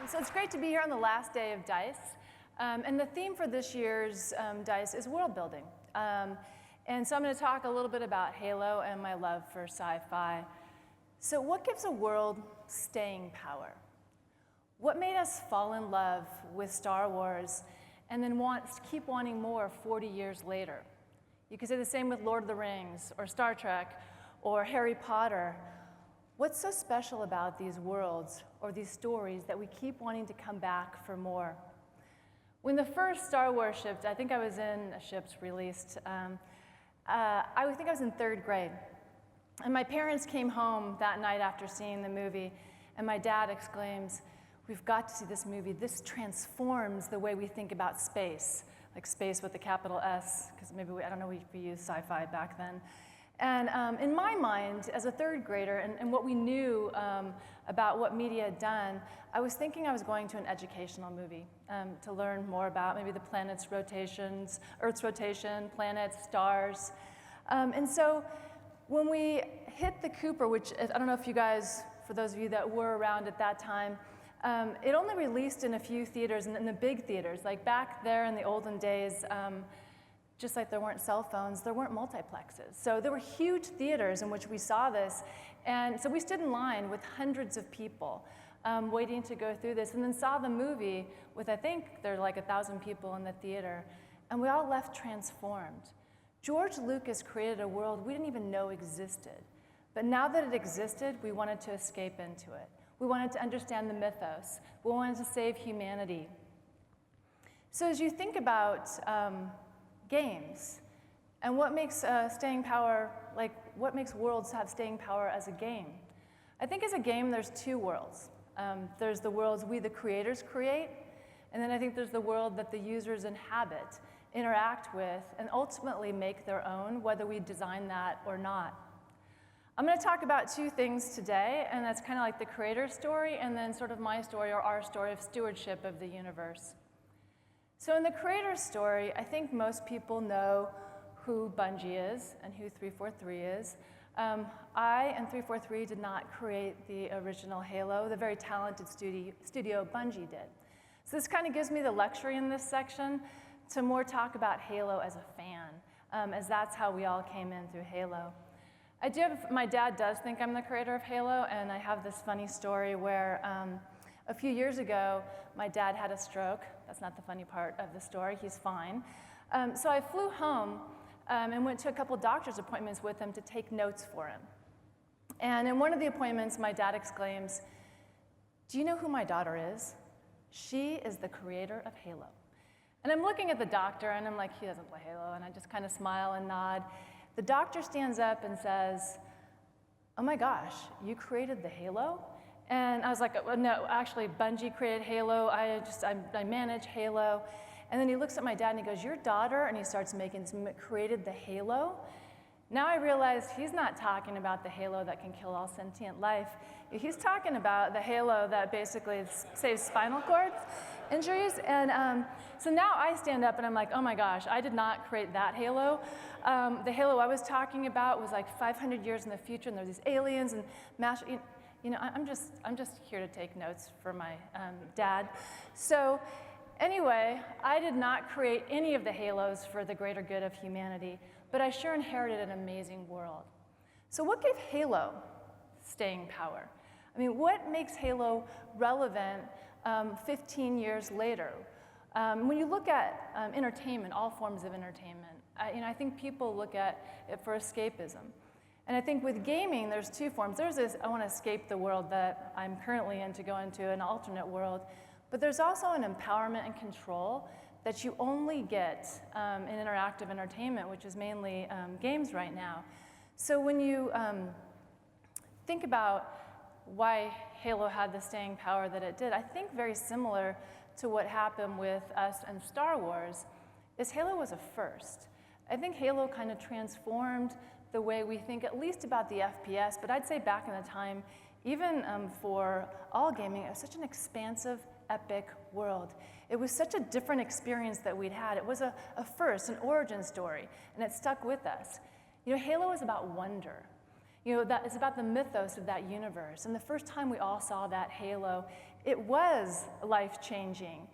So it's great to be here on the last day of D.I.C.E. And the theme for this year's D.I.C.E. is world building. And so I'm going to talk a little bit about Halo and my love for sci-fi. So what gives a world staying power? What made us fall in love with Star Wars and then keep wanting more 40 years later? You could say the same with Lord of the Rings or Star Trek or Harry Potter. What's so special about these worlds or these stories that we keep wanting to come back for more? When the first Star Wars shipped, I think I was in a ship's released, I think I was in 3rd grade. And my parents came home that night after seeing the movie, and my dad exclaims, "We've got to see this movie. This transforms the way we think about space," like space with a capital S, because maybe I don't know if we used sci-fi back then. And in my mind, as a 3rd grader, and what we knew about what media had done, I was thinking I was going to an educational movie to learn more about maybe the planet's rotations, Earth's rotation, planets, stars. And so when we hit the Cooper, which I don't know if you guys, for those of you that were around at that time, it only released in a few theaters, and in the big theaters. Like back there in the olden days, just like there weren't cell phones, there weren't multiplexes. So there were huge theaters in which we saw this. And so we stood in line with hundreds of people waiting to go through this, and then saw the movie with, I think, there were like 1,000 people in the theater. And we all left transformed. George Lucas created a world we didn't even know existed. But now that it existed, we wanted to escape into it. We wanted to understand the mythos. We wanted to save humanity. So as you think about games, and what makes staying power, like what makes worlds have staying power as a game? I think as a game, there's 2 worlds. There's the worlds we, the creators, create, and then I think there's the world that the users inhabit, interact with, and ultimately make their own, whether we design that or not. I'm going to talk about 2 things today, and that's kind of like the creator's story, and then sort of my story or our story of stewardship of the universe. So in the creator's story, I think most people know who Bungie is and who 343 is. I and 343 did not create the original Halo. The very talented studio Bungie did. So this kind of gives me the luxury in this section to more talk about Halo as a fan, as that's how we all came in through Halo. My dad does think I'm the creator of Halo, and I have this funny story where a few years ago, my dad had a stroke. That's not the funny part of the story. He's fine. So I flew home and went to a couple doctor's appointments with him to take notes for him. And in one of the appointments, my dad exclaims, "Do you know who my daughter is? She is the creator of Halo." And I'm looking at the doctor, and I'm like, he doesn't play Halo. And I just kind of smile and nod. The doctor stands up and says, "Oh my gosh, you created the Halo?" And I was like, well, no, actually, Bungie created Halo. I manage Halo. And then he looks at my dad and he goes, "Your daughter," and he starts created the Halo. Now I realize he's not talking about the Halo that can kill all sentient life. He's talking about the Halo that basically saves spinal cord injuries. And so now I stand up and I'm like, oh my gosh, I did not create that Halo. The Halo I was talking about was like 500 years in the future, and there's these aliens and you know, I'm just here to take notes for my dad. So anyway, I did not create any of the Halos for the greater good of humanity, but I sure inherited an amazing world. So what gave Halo staying power? I mean, what makes Halo relevant 15 years later? When you look at entertainment, all forms of entertainment, I think people look at it for escapism. And I think with gaming, there's 2 forms. There's this, I want to escape the world that I'm currently in to go into an alternate world. But there's also an empowerment and control that you only get in interactive entertainment, which is mainly games right now. So when you think about why Halo had the staying power that it did, I think very similar to what happened with us and Star Wars, is Halo was a first. I think Halo kind of transformed the way we think, at least about the FPS, but I'd say back in the time, even for all gaming, it was such an expansive, epic world. It was such a different experience that we'd had. It was a first, an origin story, and it stuck with us. You know, Halo is about wonder. You know, it's about the mythos of that universe. And the first time we all saw that halo it was life-changing.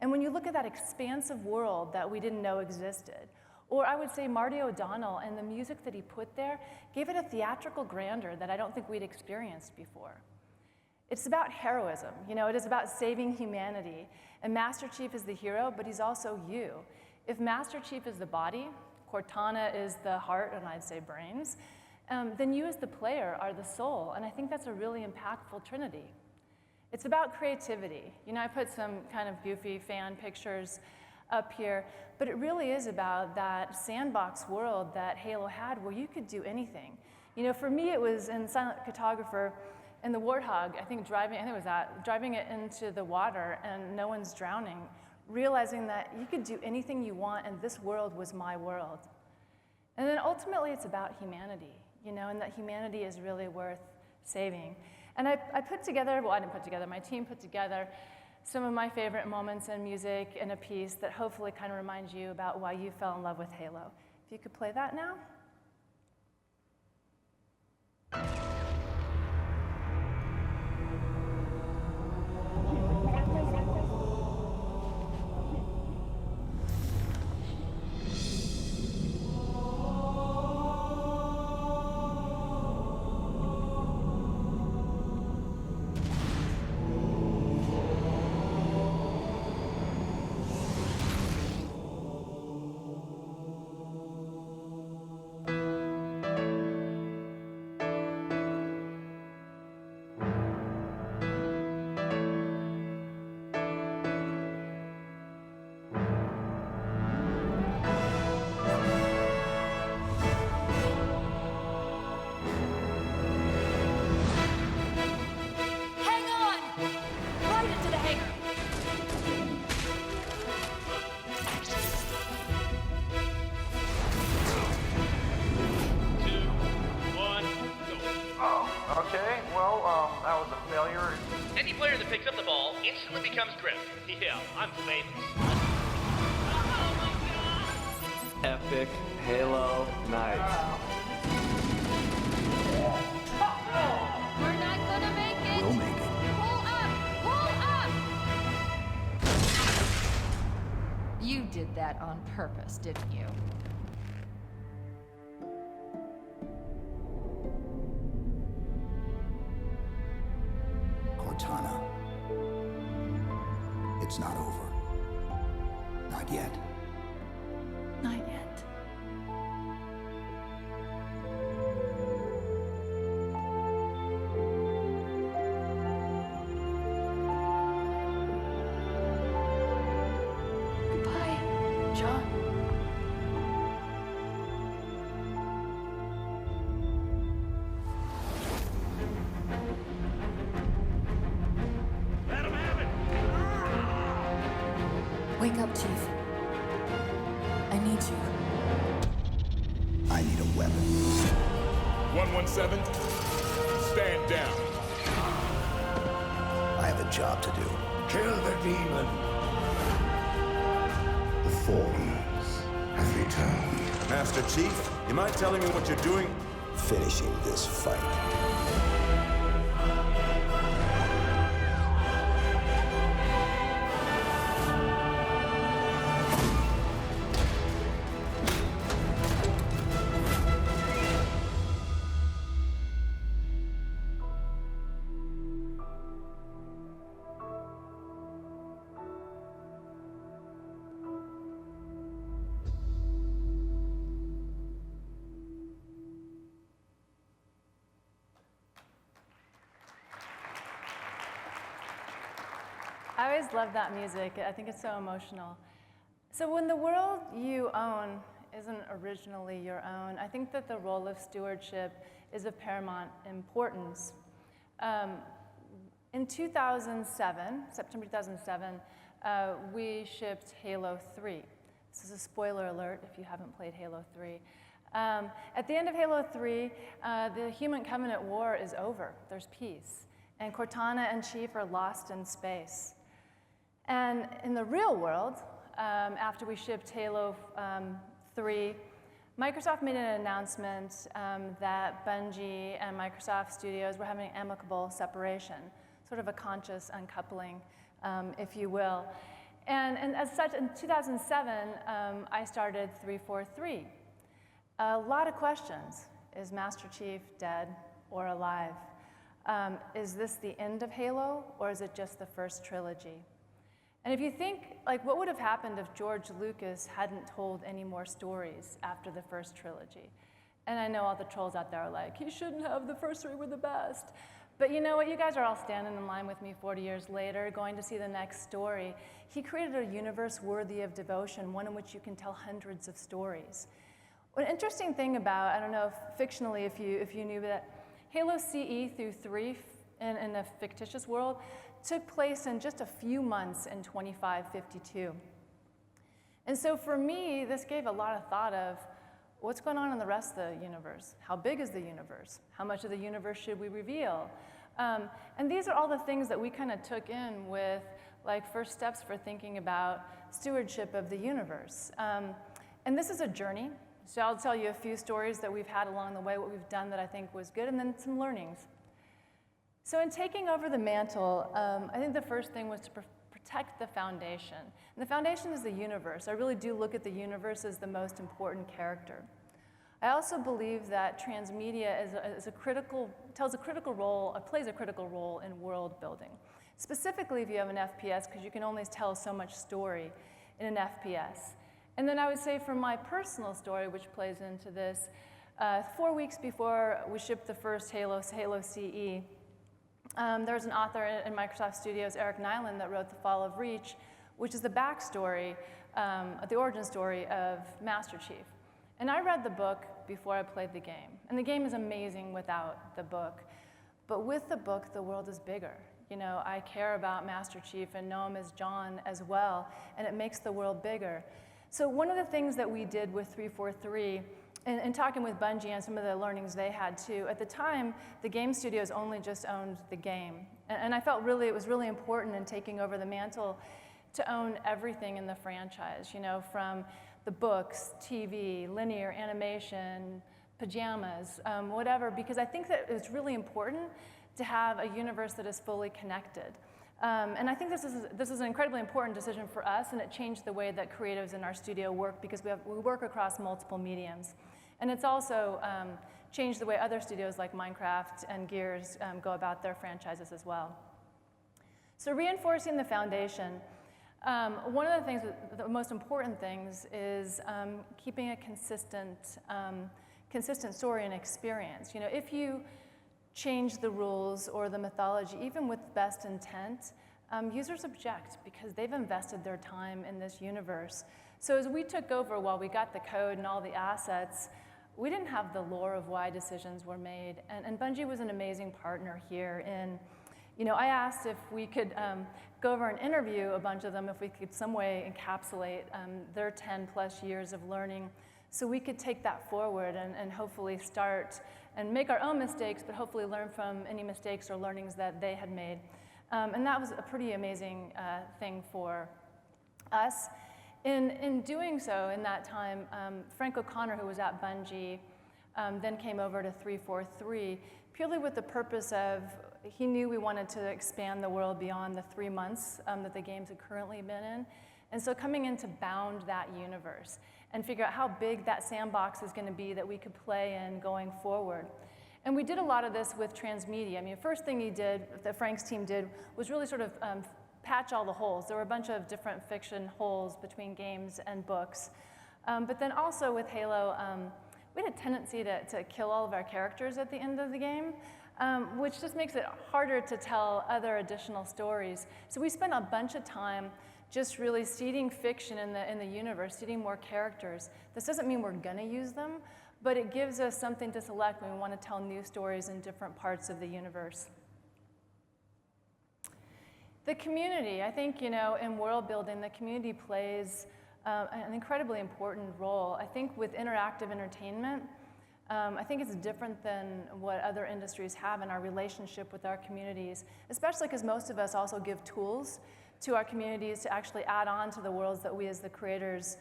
And when you look at that expansive world that we didn't know existed, or I would say Marty O'Donnell and the music that he put there gave it a theatrical grandeur that I don't think we'd experienced before. It's about heroism, you know, it is about saving humanity. And Master Chief is the hero, but he's also you. If Master Chief is the body, Cortana is the heart, and I'd say brains, then you as the player are the soul. And I think that's a really impactful trinity. It's about creativity. You know, I put some kind of goofy fan pictures up here, but it really is about that sandbox world that Halo had where you could do anything. You know, for me, it was in Silent Cartographer and the Warthog, driving it into the water and no one's drowning, realizing that you could do anything you want and this world was my world. And then ultimately it's about humanity, you know, and that humanity is really worth saving. And I put together, well, I didn't put together, my team put together some of my favorite moments in music in a piece that hopefully kind of reminds you about why you fell in love with Halo. If you could play that now. Instantly becomes grip. Yeah, I'm famous. Oh my god! Epic Halo night. We're not gonna make it. We'll make it. Pull up! Pull up! You did that on purpose, didn't you? Cortana. It's not over. Not yet. Not yet. Goodbye, John. Wake up, Chief. I need you. I need a weapon. 117, stand down. I have a job to do. Kill the demon. The Forms have returned. Master Chief, you mind telling me what you're doing? Finishing this fight. I always love that music. I think it's so emotional. So when the world you own isn't originally your own, I think that the role of stewardship is of paramount importance. In 2007, September 2007, we shipped Halo 3. This is a spoiler alert if you haven't played Halo 3. At the end of Halo 3, the Human Covenant war is over. There's peace. And Cortana and Chief are lost in space. And in the real world, after we shipped Halo 3, Microsoft made an announcement that Bungie and Microsoft Studios were having an amicable separation. So sort of a conscious uncoupling, if you will. And as such, in 2007, I started 343. A lot of questions. Is Master Chief dead or alive? Is this the end of Halo, or is it just the first trilogy? And if you think, like, what would have happened if George Lucas hadn't told any more stories after the first trilogy? And I know all the trolls out there are like, he shouldn't have, the first three were the best. But you know what, you guys are all standing in line with me 40 years later, going to see the next story. He created a universe worthy of devotion, one in which you can tell hundreds of stories. An interesting thing about, I don't know if fictionally if you knew that, Halo CE through 3 in a fictitious world took place in just a few months in 2552. And so for me, this gave a lot of thought of, what's going on in the rest of the universe? How big is the universe? How much of the universe should we reveal? And these are all the things that we kind of took in with like first steps for thinking about stewardship of the universe. And this is a journey. So I'll tell you a few stories that we've had along the way, what we've done that I think was good, and then some learnings. So in taking over the mantle, I think the first thing was to protect the foundation. And the foundation is the universe. I really do look at the universe as the most important character. I also believe that transmedia plays a critical role in world building. Specifically if you have an FPS, because you can only tell so much story in an FPS. And then I would say for my personal story, which plays into this, 4 weeks before we shipped the first Halo CE, there was an author in Microsoft Studios, Eric Nyland, that wrote The Fall of Reach, which is the backstory, the origin story of Master Chief. And I read the book before I played the game. And the game is amazing without the book. But with the book, the world is bigger. You know, I care about Master Chief and know him as John as well, and it makes the world bigger. So one of the things that we did with 343, and talking with Bungie and some of the learnings they had too, at the time, the game studios only just owned the game. And I felt it was really important in taking over the mantle to own everything in the franchise, you know, from the books, TV, linear, animation, pajamas, whatever, because I think that it's really important to have a universe that is fully connected. And I think this is an incredibly important decision for us, and it changed the way that creatives in our studio work because we work across multiple mediums. And it's also changed the way other studios like Minecraft and Gears go about their franchises as well. So reinforcing the foundation, one of the things, the most important things is keeping a consistent story and experience. You know, if you change the rules or the mythology, even with best intent, users object because they've invested their time in this universe. So as we took over, while we got the code and all the assets, we didn't have the lore of why decisions were made. And Bungie was an amazing partner here. You know, I asked if we could go over and interview a bunch of them, if we could some way encapsulate their 10 plus years of learning, so we could take that forward and hopefully start and make our own mistakes, but hopefully learn from any mistakes or learnings that they had made. And that was a pretty amazing thing for us. In doing so, in that time, Frank O'Connor, who was at Bungie, then came over to 343, purely with the purpose of, he knew we wanted to expand the world beyond the 3 months that the games had currently been in. And so coming in to bound that universe and figure out how big that sandbox is going to be that we could play in going forward. And we did a lot of this with transmedia. I mean, the first thing he did, that Frank's team did, was really sort of patch all the holes. There were a bunch of different fiction holes between games and books. But then also with Halo, we had a tendency to kill all of our characters at the end of the game, which just makes it harder to tell other additional stories. So we spent a bunch of time just really seeding fiction in the universe, seeding more characters. This doesn't mean we're gonna use them, but it gives us something to select when we want to tell new stories in different parts of the universe. The community, I think, you know, in world building, the community plays an incredibly important role. I think with interactive entertainment, I think it's different than what other industries have in our relationship with our communities, especially because most of us also give tools to our communities to actually add on to the worlds that we as the creators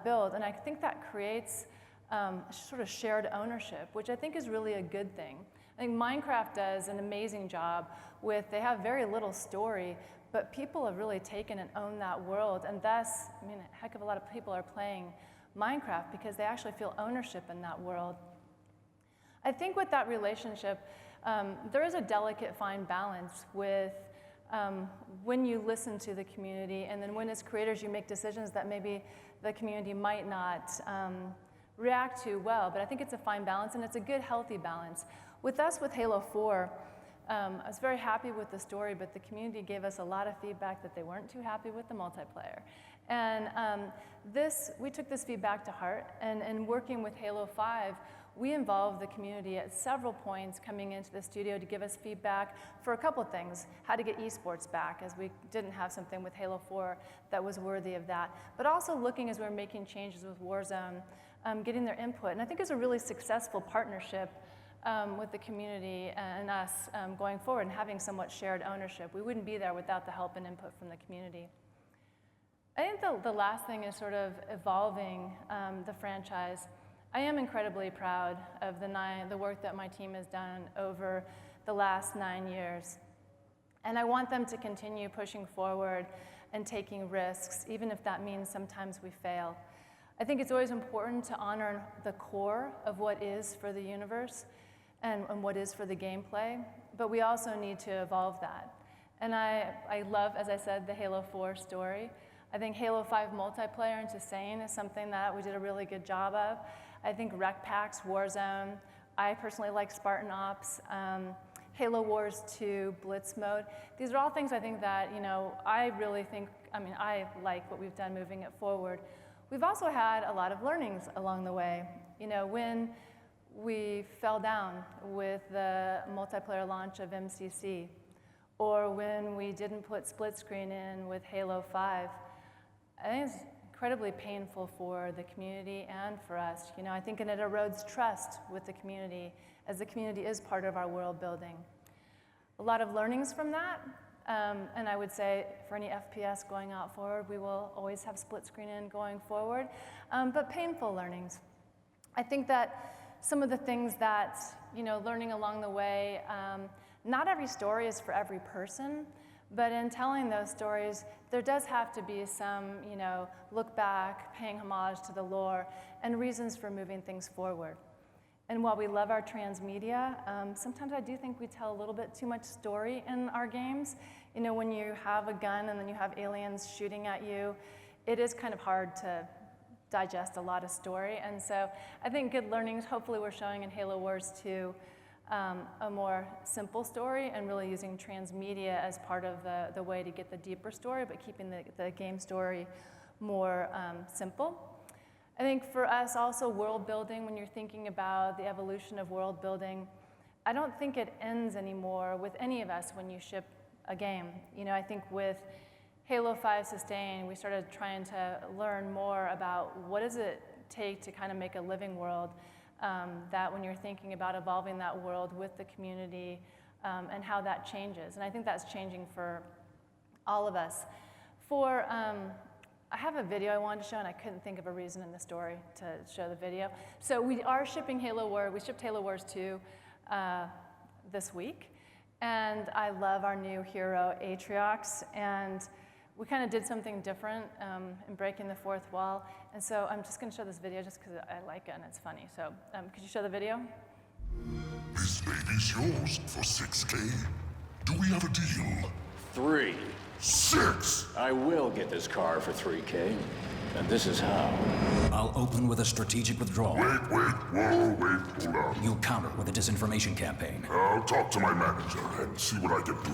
build. And I think that creates sort of shared ownership, which I think is really a good thing. I think Minecraft does an amazing job with, they have very little story, but people have really taken and owned that world, and thus, I mean, a heck of a lot of people are playing Minecraft because they actually feel ownership in that world. I think with that relationship, there is a delicate, fine balance with when you listen to the community, and then when as creators you make decisions that maybe the community might not react to well, but I think it's a fine balance, and it's a good, healthy balance. With us, with Halo 4, I was very happy with the story, but the community gave us a lot of feedback that they weren't too happy with the multiplayer. And we took this feedback to heart, and working with Halo 5, we involved the community at several points coming into the studio to give us feedback for a couple things. How to get esports back, as we didn't have something with Halo 4 that was worthy of that. But also looking as we were making changes with Warzone, getting their input. And I think it's a really successful partnership with the community and us going forward and having somewhat shared ownership. We wouldn't be there without the help and input from the community. I think the last thing is sort of evolving the franchise. I am incredibly proud of the work that my team has done over the last 9 years. And I want them to continue pushing forward and taking risks, even if that means sometimes we fail. I think it's always important to honor the core of what is for the universe and what is for the gameplay, but we also need to evolve that. And I love, as I said, the Halo 4 story. I think Halo 5 multiplayer into Sane is something that we did a really good job of. I think Rec Packs, Warzone, I personally like Spartan Ops, Halo Wars 2, Blitz Mode. These are all things I think that, I really think, I like what we've done moving it forward. We've also had a lot of learnings along the way. When we fell down with the multiplayer launch of MCC, or when we didn't put split screen in with Halo 5, I think it's incredibly painful for the community and for us. I think it erodes trust with the community, as the community is part of our world building. A lot of learnings from that, and I would say for any FPS going out forward, we will always have split screen in going forward, but painful learnings. I think that some of the things that, learning along the way, not every story is for every person, but in telling those stories, there does have to be some, look back, paying homage to the lore, and reasons for moving things forward. And while we love our transmedia, sometimes I do think we tell a little bit too much story in our games. When you have a gun and then you have aliens shooting at you, it is kind of hard to digest a lot of story. And so I think good learnings, hopefully we're showing in Halo Wars 2, a more simple story and really using transmedia as part of the way to get the deeper story, but keeping the game story more simple. I think for us also world building, when you're thinking about the evolution of world building, I don't think it ends anymore with any of us when you ship a game. I think with Halo 5 Sustain, we started trying to learn more about what does it take to kind of make a living world, that when you're thinking about evolving that world with the community and how that changes. And I think that's changing for all of us. I have a video I wanted to show, and I couldn't think of a reason in the story to show the video. So we are shipping we shipped Halo Wars 2 this week, and I love our new hero, Atriox, and we kind of did something different in breaking the fourth wall. And so I'm just going to show this video just because I like it and it's funny. So could you show the video? This lady's yours for 6K. Do we have a deal? 3. 6! I will get this car for 3K, and this is how. I'll open with a strategic withdrawal. Wait, hold on. You'll counter with a disinformation campaign. I'll talk to my manager and see what I can do.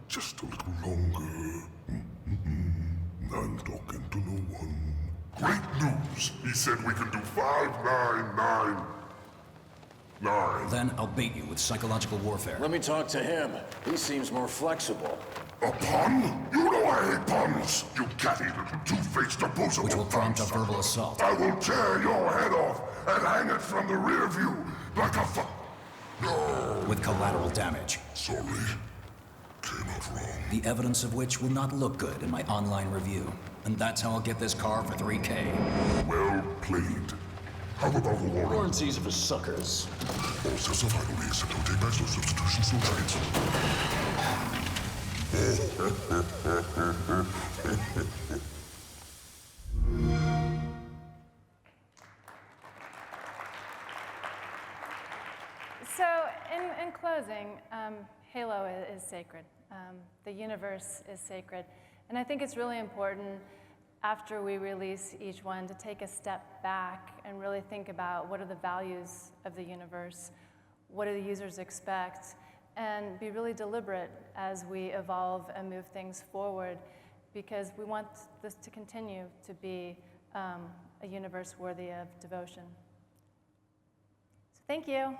Just a little longer. I'm talking to no one. Great news! He said we can do 5999. Then I'll bait you with psychological warfare. Let me talk to him. He seems more flexible. A pun? You know I hate puns! You catty little two-faced opposable Which will prompt a puns. verbal assault. I will tear your head off and hang it from the rear view like a No! With collateral damage. Sorry. Came out wrong. The evidence of which will not look good in my online review. And that's how I'll get this car for 3K. Well played. How about the war? Warranties are for suckers. All sets are finally except no take-backs, no substitutions, no trades. So, in closing, Halo is sacred. The universe is sacred. And I think it's really important after we release each one to take a step back and really think about what are the values of the universe, what do the users expect, and be really deliberate as we evolve and move things forward, because we want this to continue to be a universe worthy of devotion. So thank you.